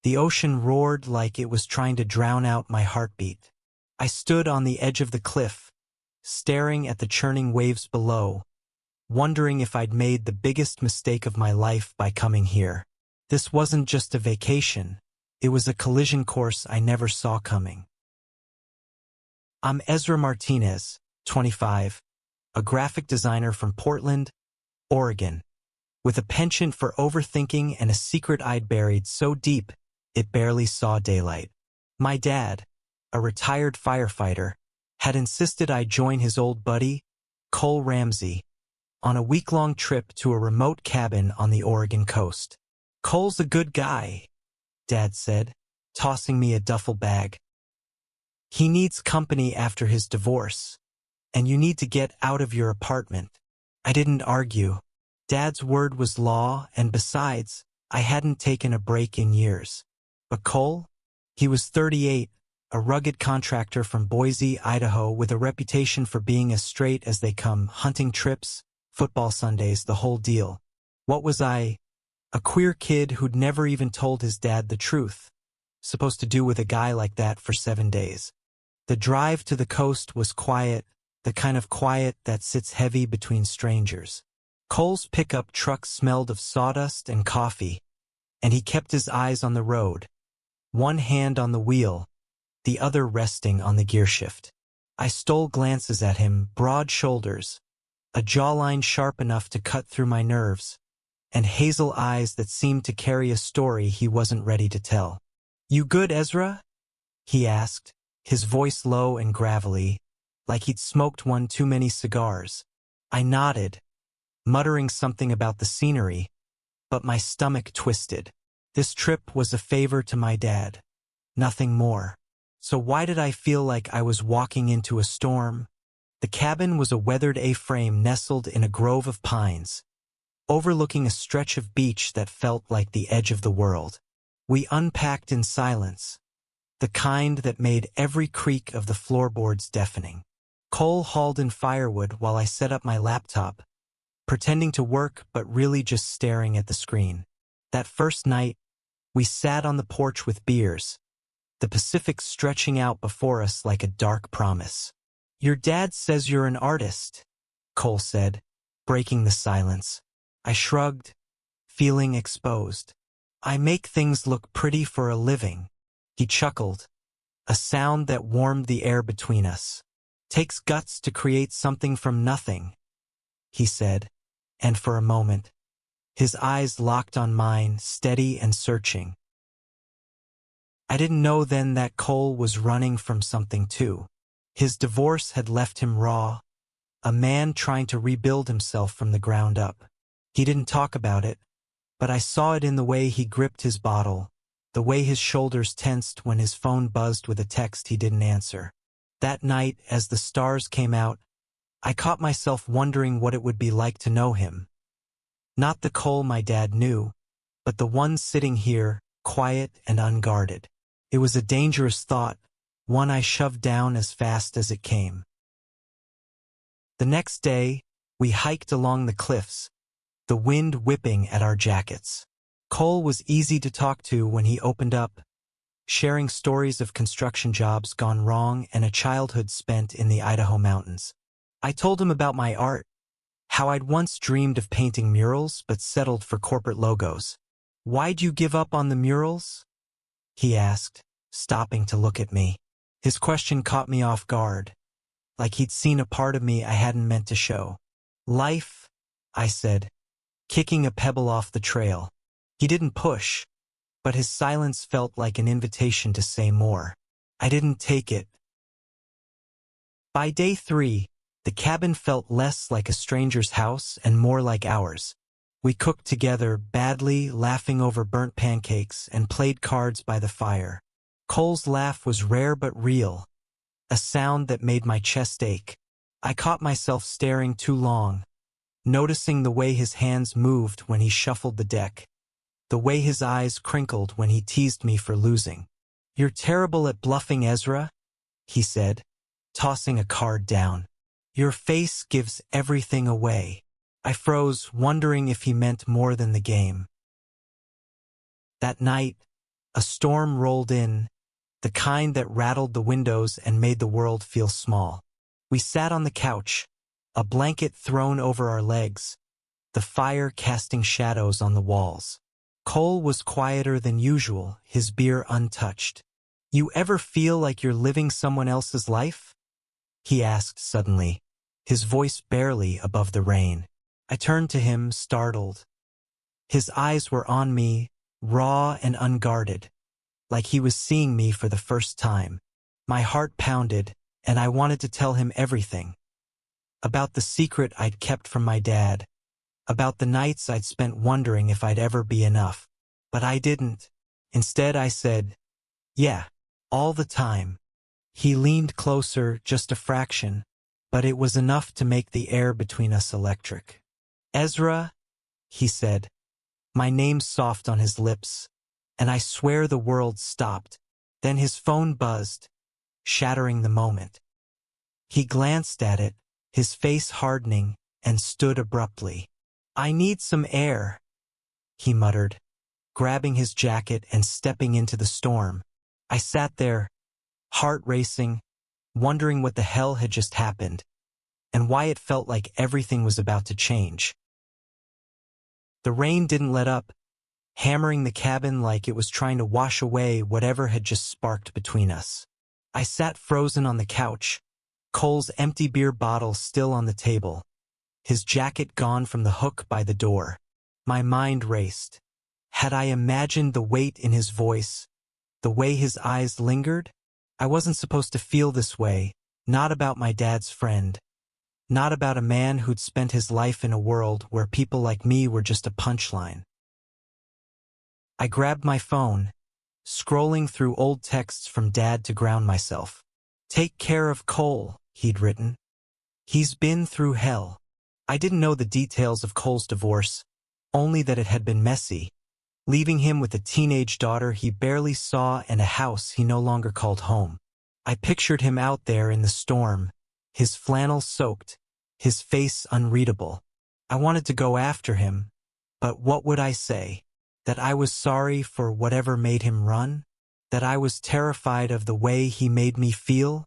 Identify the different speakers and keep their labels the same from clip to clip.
Speaker 1: The ocean roared like it was trying to drown out my heartbeat. I stood on the edge of the cliff, staring at the churning waves below, wondering if I'd made the biggest mistake of my life by coming here. This wasn't just a vacation. It was a collision course I never saw coming. I'm Ezra Martinez, 25, a graphic designer from Portland, Oregon, with a penchant for overthinking and a secret I'd buried so deep it barely saw daylight. My dad, a retired firefighter, had insisted I join his old buddy, Cole Ramsey, on a week-long trip to a remote cabin on the Oregon coast. "Cole's a good guy," Dad said, tossing me a duffel bag. "He needs company after his divorce, and you need to get out of your apartment." I didn't argue. Dad's word was law, and besides, I hadn't taken a break in years. But Cole? He was 38, a rugged contractor from Boise, Idaho, with a reputation for being as straight as they come, hunting trips, football Sundays, the whole deal. What was I, a queer kid who'd never even told his dad the truth, supposed to do with a guy like that for 7 days? The drive to the coast was quiet, the kind of quiet that sits heavy between strangers. Cole's pickup truck smelled of sawdust and coffee, and he kept his eyes on the road, one hand on the wheel, the other resting on the gearshift. I stole glances at him, broad shoulders, a jawline sharp enough to cut through my nerves, and hazel eyes that seemed to carry a story he wasn't ready to tell. "You good, Ezra?" he asked, his voice low and gravelly, like he'd smoked one too many cigars. I nodded, muttering something about the scenery, but my stomach twisted. This trip was a favor to my dad, nothing more. So why did I feel like I was walking into a storm? The cabin was a weathered A-frame nestled in a grove of pines, overlooking a stretch of beach that felt like the edge of the world. We unpacked in silence, the kind that made every creak of the floorboards deafening. Cole hauled in firewood while I set up my laptop, pretending to work but really just staring at the screen. That first night, we sat on the porch with beers, the Pacific stretching out before us like a dark promise. "Your dad says you're an artist," Cole said, breaking the silence. I shrugged, feeling exposed. "I make things look pretty for a living." He chuckled, a sound that warmed the air between us. "Takes guts to create something from nothing," he said, and for a moment, his eyes locked on mine, steady and searching. I didn't know then that Cole was running from something too. His divorce had left him raw, a man trying to rebuild himself from the ground up. He didn't talk about it, but I saw it in the way he gripped his bottle, the way his shoulders tensed when his phone buzzed with a text he didn't answer. That night, as the stars came out, I caught myself wondering what it would be like to know him. Not the Cole my dad knew, but the one sitting here, quiet and unguarded. It was a dangerous thought, one I shoved down as fast as it came. The next day, we hiked along the cliffs, the wind whipping at our jackets. Cole was easy to talk to when he opened up, sharing stories of construction jobs gone wrong and a childhood spent in the Idaho mountains. I told him about my art, how I'd once dreamed of painting murals but settled for corporate logos. "Why'd you give up on the murals?" he asked, stopping to look at me. His question caught me off guard, like he'd seen a part of me I hadn't meant to show. "Life," I said, kicking a pebble off the trail. He didn't push, but his silence felt like an invitation to say more. I didn't take it. By day 3, the cabin felt less like a stranger's house and more like ours. We cooked together badly, laughing over burnt pancakes, and played cards by the fire. Cole's laugh was rare but real, a sound that made my chest ache. I caught myself staring too long, noticing the way his hands moved when he shuffled the deck, the way his eyes crinkled when he teased me for losing. "You're terrible at bluffing, Ezra," he said, tossing a card down. "Your face gives everything away." I froze, wondering if he meant more than the game. That night, A storm rolled in, the kind that rattled the windows and made the world feel small. We sat on the couch, a blanket thrown over our legs, the fire casting shadows on the walls. Cole was quieter than usual, his beer untouched. "You ever feel like you're living someone else's life?" he asked suddenly, his voice barely above the rain. I turned to him, startled. His eyes were on me, raw and unguarded, like he was seeing me for the first time. My heart pounded, and I wanted to tell him everything. About the secret I'd kept from my dad, about the nights I'd spent wondering if I'd ever be enough. But I didn't. Instead I said, "Yeah, all the time." He leaned closer, just a fraction, but it was enough to make the air between us electric. "Ezra," he said, my name soft on his lips, and I swear the world stopped. Then his phone buzzed, shattering the moment. He glanced at it, his face hardening, and stood abruptly. "I need some air," he muttered, grabbing his jacket and stepping into the storm. I sat there, heart racing, wondering what the hell had just happened, and why it felt like everything was about to change. The rain didn't let up, hammering the cabin like it was trying to wash away whatever had just sparked between us. I sat frozen on the couch, Cole's empty beer bottle still on the table, his jacket gone from the hook by the door. My mind raced. Had I imagined the weight in his voice, the way his eyes lingered? I wasn't supposed to feel this way, not about my dad's friend, not about a man who'd spent his life in a world where people like me were just a punchline. I grabbed my phone, scrolling through old texts from Dad to ground myself. "Take care of Cole," he'd written. "He's been through hell." I didn't know the details of Cole's divorce, only that it had been messy, leaving him with a teenage daughter he barely saw and a house he no longer called home. I pictured him out there in the storm, his flannel soaked, his face unreadable. I wanted to go after him, but what would I say? That I was sorry for whatever made him run? That I was terrified of the way he made me feel?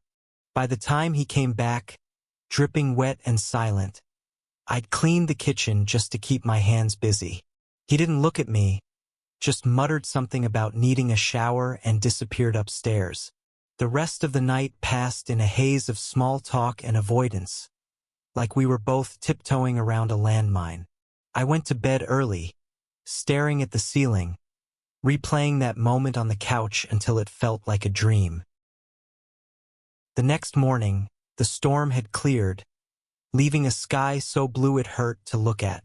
Speaker 1: By the time he came back, dripping wet and silent, I'd cleaned the kitchen just to keep my hands busy. He didn't look at me, just muttered something about needing a shower and disappeared upstairs. The rest of the night passed in a haze of small talk and avoidance, like we were both tiptoeing around a landmine. I went to bed early, staring at the ceiling, replaying that moment on the couch until it felt like a dream. The next morning, the storm had cleared, leaving a sky so blue it hurt to look at.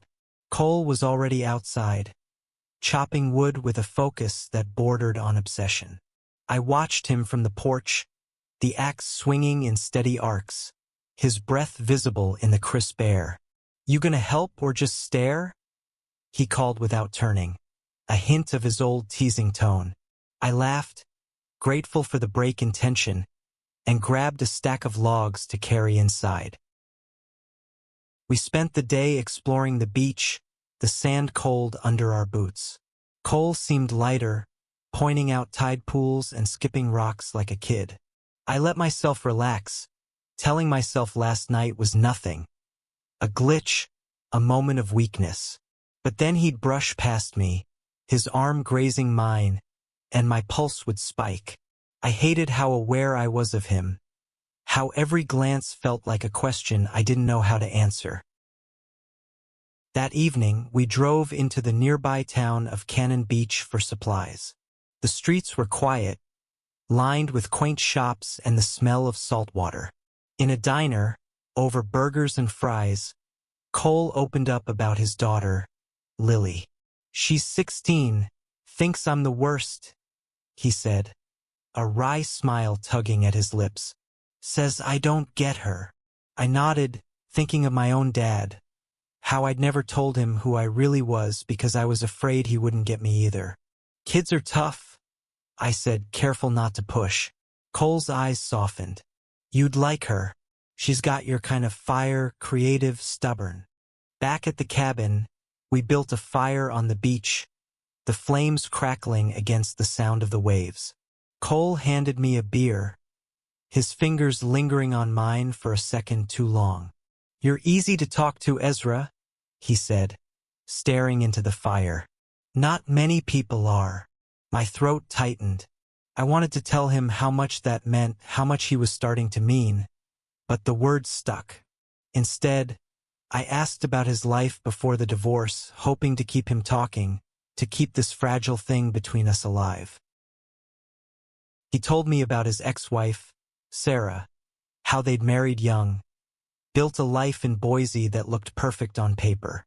Speaker 1: Cole was already outside, chopping wood with a focus that bordered on obsession. I watched him from the porch, the axe swinging in steady arcs, his breath visible in the crisp air. "You gonna help or just stare?" he called without turning, a hint of his old teasing tone. I laughed, grateful for the break in tension, and grabbed a stack of logs to carry inside. We spent the day exploring the beach, the sand cold under our boots. Cole seemed lighter, pointing out tide pools and skipping rocks like a kid. I let myself relax, telling myself last night was nothing, a glitch, a moment of weakness. But then he'd brush past me, his arm grazing mine, and my pulse would spike. I hated how aware I was of him, how every glance felt like a question I didn't know how to answer. That evening, we drove into the nearby town of Cannon Beach for supplies. The streets were quiet, lined with quaint shops and the smell of salt water. In a diner, over burgers and fries, Cole opened up about his daughter, Lily. "She's 16, thinks I'm the worst," he said, a wry smile tugging at his lips. "Says I don't get her." I nodded, thinking of my own dad, how I'd never told him who I really was because I was afraid he wouldn't get me either. "Kids are tough," I said, careful not to push. Cole's eyes softened. "You'd like her. She's got your kind of fire, creative, stubborn." Back at the cabin, we built a fire on the beach, the flames crackling against the sound of the waves. Cole handed me a beer, his fingers lingering on mine for a second too long. "You're easy to talk to, Ezra," he said, staring into the fire. "Not many people are." My throat tightened. I wanted to tell him how much that meant, how much he was starting to mean, but the words stuck. Instead, I asked about his life before the divorce, hoping to keep him talking, to keep this fragile thing between us alive. He told me about his ex-wife, Sarah, how they'd married young, built a life in Boise that looked perfect on paper.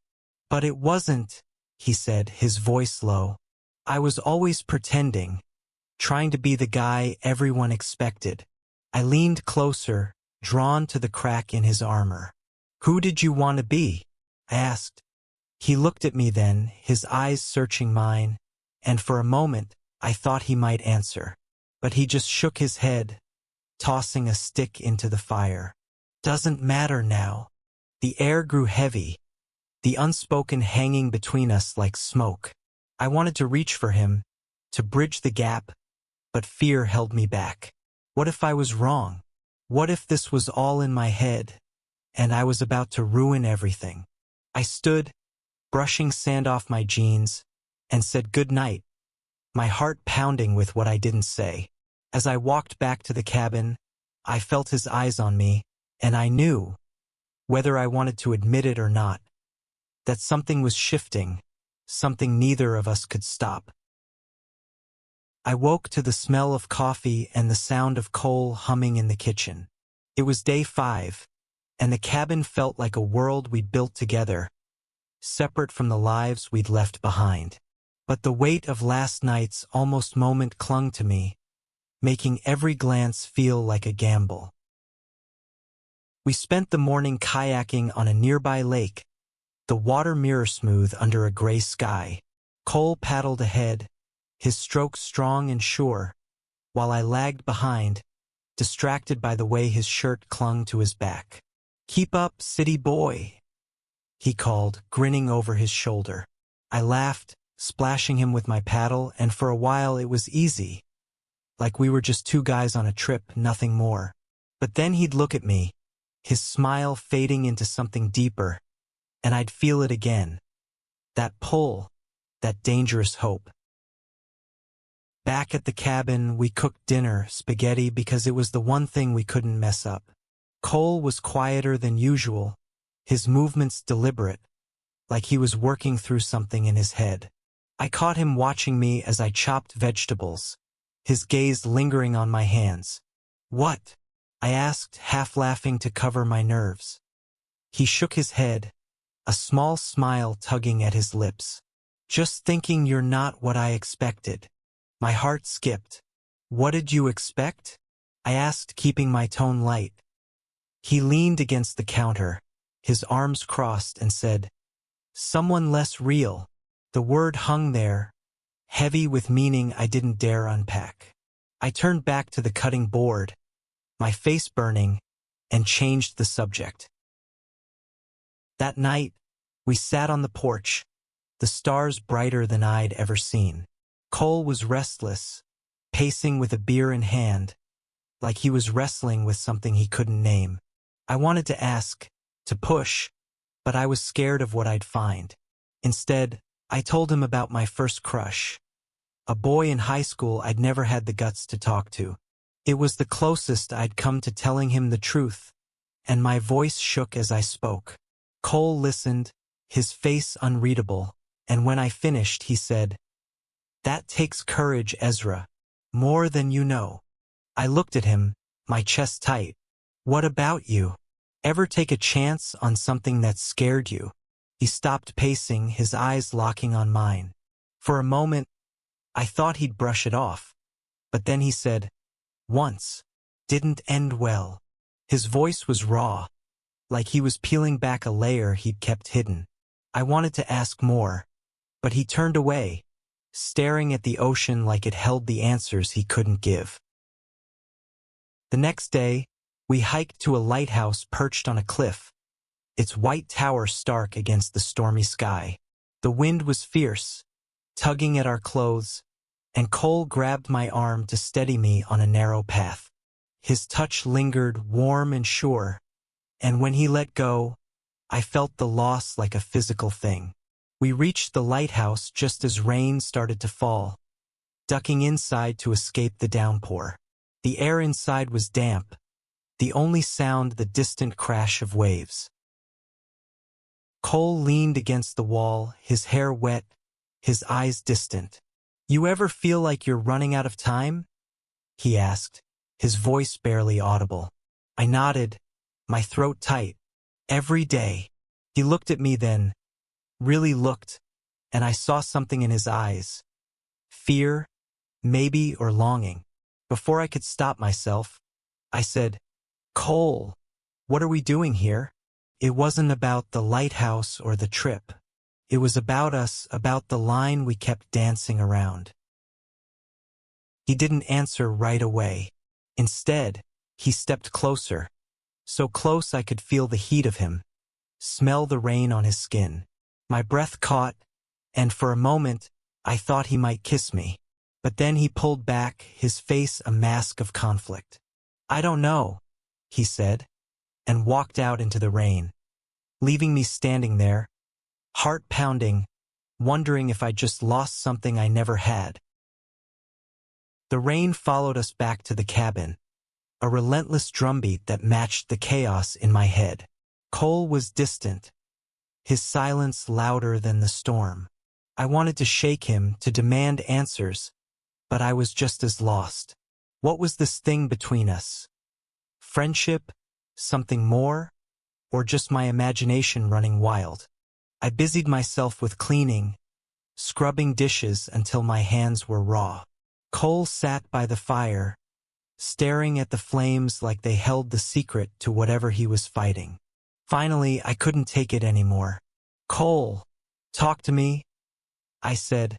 Speaker 1: "But it wasn't," he said, his voice low. "I was always pretending, trying to be the guy everyone expected." I leaned closer, drawn to the crack in his armor. "Who did you want to be?" I asked. He looked at me then, his eyes searching mine, and for a moment I thought he might answer. But he just shook his head, tossing a stick into the fire. "Doesn't matter now." The air grew heavy, the unspoken hanging between us like smoke. I wanted to reach for him, to bridge the gap, but fear held me back. What if I was wrong? What if this was all in my head, and I was about to ruin everything? I stood, brushing sand off my jeans, and said good night, my heart pounding with what I didn't say. As I walked back to the cabin, I felt his eyes on me, and I knew, whether I wanted to admit it or not, that something was shifting, something neither of us could stop. I woke to the smell of coffee and the sound of coal humming in the kitchen. It was day 5, and the cabin felt like a world we'd built together, separate from the lives we'd left behind. But the weight of last night's almost moment clung to me, making every glance feel like a gamble. We spent the morning kayaking on a nearby lake, the water mirror smooth under a gray sky. Cole paddled ahead, his strokes strong and sure, while I lagged behind, distracted by the way his shirt clung to his back. "Keep up, city boy," he called, grinning over his shoulder. I laughed, splashing him with my paddle, and for a while it was easy, like we were just two guys on a trip, nothing more. But then he'd look at me, his smile fading into something deeper, and I'd feel it again. That pull, that dangerous hope. Back at the cabin, we cooked dinner, spaghetti, because it was the one thing we couldn't mess up. Cole was quieter than usual, his movements deliberate, like he was working through something in his head. I caught him watching me as I chopped vegetables, his gaze lingering on my hands. "What?" I asked, half laughing to cover my nerves. He shook his head, a small smile tugging at his lips. "Just thinking you're not what I expected." My heart skipped. "What did you expect?" I asked, keeping my tone light. He leaned against the counter, his arms crossed, and said, "Someone less real." The word hung there, heavy with meaning I didn't dare unpack. I turned back to the cutting board, my face burning, and changed the subject. That night, we sat on the porch, the stars brighter than I'd ever seen. Cole was restless, pacing with a beer in hand, like he was wrestling with something he couldn't name. I wanted to ask, to push, but I was scared of what I'd find. Instead, I told him about my first crush, a boy in high school I'd never had the guts to talk to. It was the closest I'd come to telling him the truth, and my voice shook as I spoke. Cole listened, his face unreadable, and when I finished, he said, "That takes courage, Ezra. More than you know." I looked at him, my chest tight. "What about you? Ever take a chance on something that scared you?" He stopped pacing, his eyes locking on mine. For a moment, I thought he'd brush it off. But then he said, "Once. Didn't end well." His voice was raw, like he was peeling back a layer he'd kept hidden. I wanted to ask more, but he turned away, staring at the ocean like it held the answers he couldn't give. The next day, we hiked to a lighthouse perched on a cliff, its white tower stark against the stormy sky. The wind was fierce, tugging at our clothes, and Cole grabbed my arm to steady me on a narrow path. His touch lingered warm and sure, and when he let go, I felt the loss like a physical thing. We reached the lighthouse just as rain started to fall, ducking inside to escape the downpour. The air inside was damp, the only sound the distant crash of waves. Cole leaned against the wall, his hair wet, his eyes distant. "You ever feel like you're running out of time?" he asked, his voice barely audible. I nodded, my throat tight. "Every day." He looked at me then, really looked, and I saw something in his eyes. Fear, maybe, or longing. Before I could stop myself, I said, "Cole, what are we doing here?" It wasn't about the lighthouse or the trip. It was about us, about the line we kept dancing around. He didn't answer right away. Instead, he stepped closer, so close I could feel the heat of him, smell the rain on his skin. My breath caught, and for a moment, I thought he might kiss me. But then he pulled back, his face a mask of conflict. "I don't know," he said, and walked out into the rain, leaving me standing there, heart pounding, wondering if I'd just lost something I never had. The rain followed us back to the cabin, a relentless drumbeat that matched the chaos in my head. Cole was distant, his silence louder than the storm. I wanted to shake him, to demand answers, but I was just as lost. What was this thing between us? Friendship? Something more? Or just my imagination running wild? I busied myself with cleaning, scrubbing dishes until my hands were raw. Cole sat by the fire, staring at the flames like they held the secret to whatever he was fighting. Finally, I couldn't take it anymore. "Cole, talk to me," I said,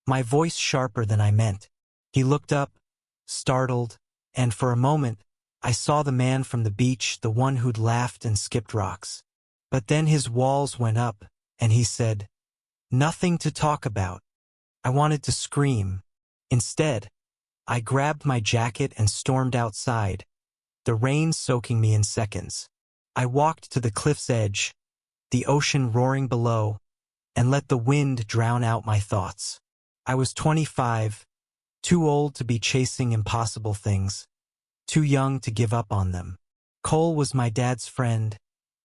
Speaker 1: my voice sharper than I meant. He looked up, startled, and for a moment, I saw the man from the beach, the one who'd laughed and skipped rocks. But then his walls went up, and he said, "Nothing to talk about." I wanted to scream. Instead, I grabbed my jacket and stormed outside, the rain soaking me in seconds. I walked to the cliff's edge, the ocean roaring below, and let the wind drown out my thoughts. I was 25, too old to be chasing impossible things, too young to give up on them. Cole was my dad's friend,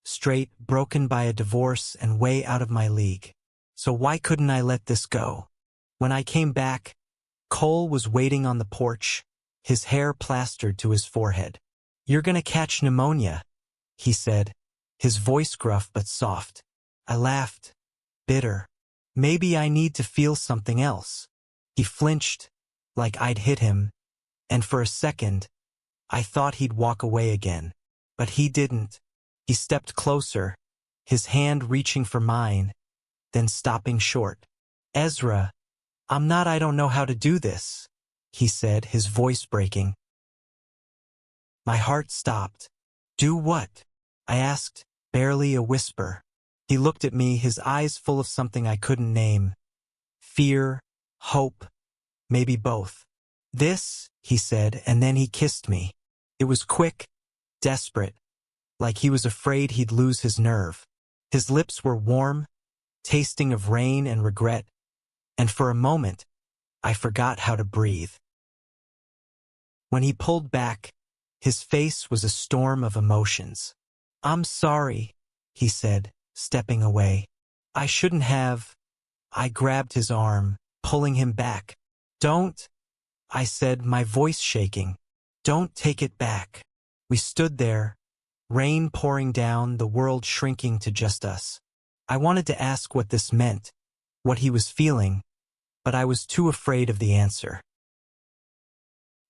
Speaker 1: straight, broken by a divorce and way out of my league. So why couldn't I let this go? When I came back, Cole was waiting on the porch, his hair plastered to his forehead. "You're gonna catch pneumonia," he said, his voice gruff but soft. I laughed, bitter. Maybe I need to feel something else. He flinched, like I'd hit him, and for a second, I thought he'd walk away again. But he didn't. He stepped closer, his hand reaching for mine, then stopping short. "Ezra, I don't know how to do this," he said, his voice breaking. My heart stopped. "Do what?" I asked, barely a whisper. He looked at me, his eyes full of something I couldn't name. Fear, hope, maybe both. "This," he said, and then he kissed me. It was quick, desperate, like he was afraid he'd lose his nerve. His lips were warm, tasting of rain and regret, and for a moment, I forgot how to breathe. When he pulled back, his face was a storm of emotions. "I'm sorry," he said, stepping away. "I shouldn't have." I grabbed his arm, pulling him back. "Don't," I said, my voice shaking. "Don't take it back." We stood there, rain pouring down, the world shrinking to just us. I wanted to ask what this meant, what he was feeling, but I was too afraid of the answer.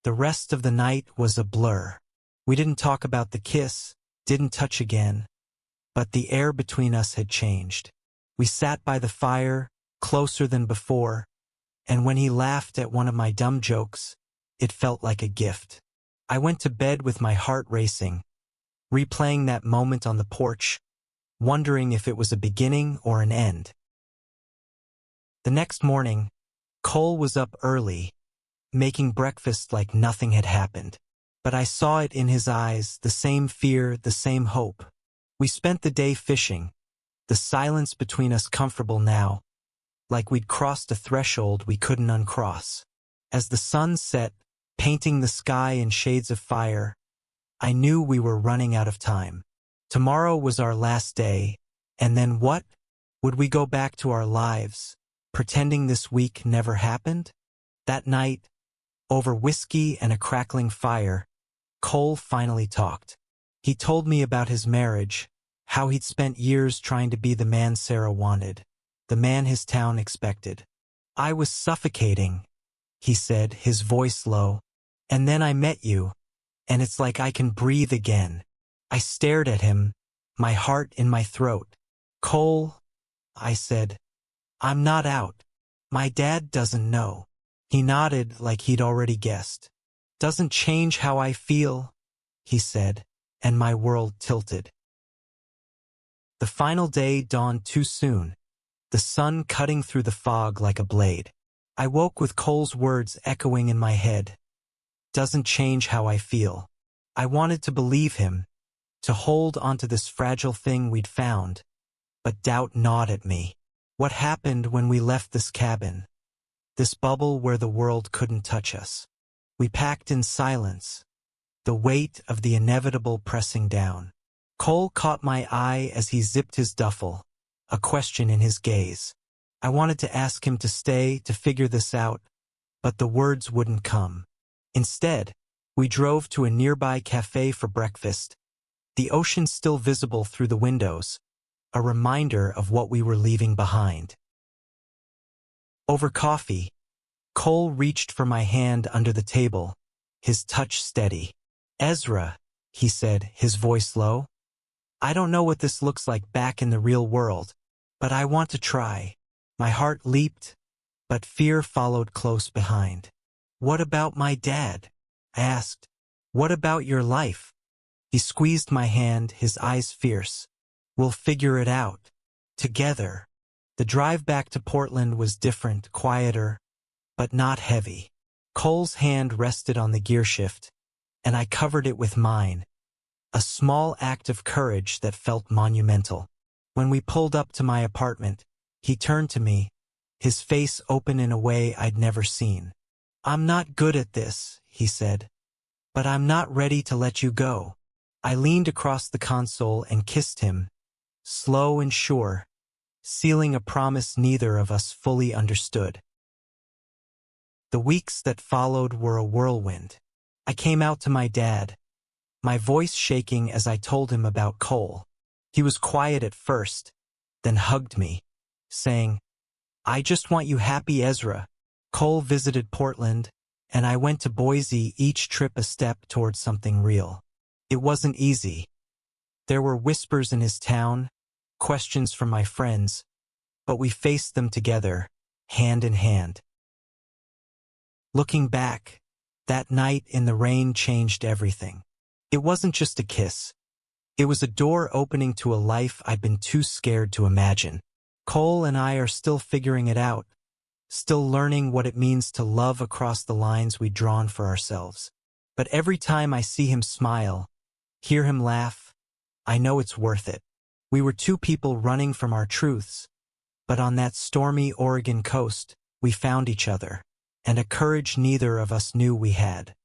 Speaker 1: The rest of the night was a blur. We didn't talk about the kiss, didn't touch again, but the air between us had changed. We sat by the fire, closer than before, and when he laughed at one of my dumb jokes, it felt like a gift. I went to bed with my heart racing, replaying that moment on the porch, wondering if it was a beginning or an end. The next morning, Cole was up early, making breakfast like nothing had happened. But I saw it in his eyes, the same fear, the same hope. We spent the day fishing, the silence between us comfortable now, like we'd crossed a threshold we couldn't uncross. As the sun set, painting the sky in shades of fire, I knew we were running out of time. Tomorrow was our last day, and then what? Would we go back to our lives, pretending this week never happened? That night, over whiskey and a crackling fire, Cole finally talked. He told me about his marriage, how he'd spent years trying to be the man Sarah wanted, the man his town expected. I was suffocating, he said, his voice low. And then I met you, and it's like I can breathe again. I stared at him, my heart in my throat. Cole, I said, I'm not out. My dad doesn't know. He nodded like he'd already guessed. Doesn't change how I feel, he said, and my world tilted. The final day dawned too soon, the sun cutting through the fog like a blade. I woke with Cole's words echoing in my head. Doesn't change how I feel. I wanted to believe him, to hold onto this fragile thing we'd found, but doubt gnawed at me. What happened when we left this cabin? This bubble where the world couldn't touch us. We packed in silence, the weight of the inevitable pressing down. Cole caught my eye as he zipped his duffel, a question in his gaze. I wanted to ask him to stay, to figure this out, but the words wouldn't come. Instead, we drove to a nearby cafe for breakfast, the ocean still visible through the windows, a reminder of what we were leaving behind. Over coffee, Cole reached for my hand under the table, his touch steady. Ezra, he said, his voice low. I don't know what this looks like back in the real world, but I want to try. My heart leaped, but fear followed close behind. What about my dad? I asked. What about your life? He squeezed my hand, his eyes fierce. We'll figure it out. Together. The drive back to Portland was different, quieter, but not heavy. Cole's hand rested on the gearshift, and I covered it with mine, a small act of courage that felt monumental. When we pulled up to my apartment, he turned to me, his face open in a way I'd never seen. I'm not good at this, he said, but I'm not ready to let you go. I leaned across the console and kissed him, slow and sure, sealing a promise neither of us fully understood. The weeks that followed were a whirlwind. I came out to my dad, my voice shaking as I told him about Cole. He was quiet at first, then hugged me, saying, I just want you happy, Ezra. Cole visited Portland, and I went to Boise, each trip a step towards something real. It wasn't easy. There were whispers in his town, questions from my friends, but we faced them together, hand in hand. Looking back, that night in the rain changed everything. It wasn't just a kiss. It was a door opening to a life I'd been too scared to imagine. Cole and I are still figuring it out, still learning what it means to love across the lines we'd drawn for ourselves. But every time I see him smile, hear him laugh, I know it's worth it. We were two people running from our truths, but on that stormy Oregon coast, we found each other, and a courage neither of us knew we had.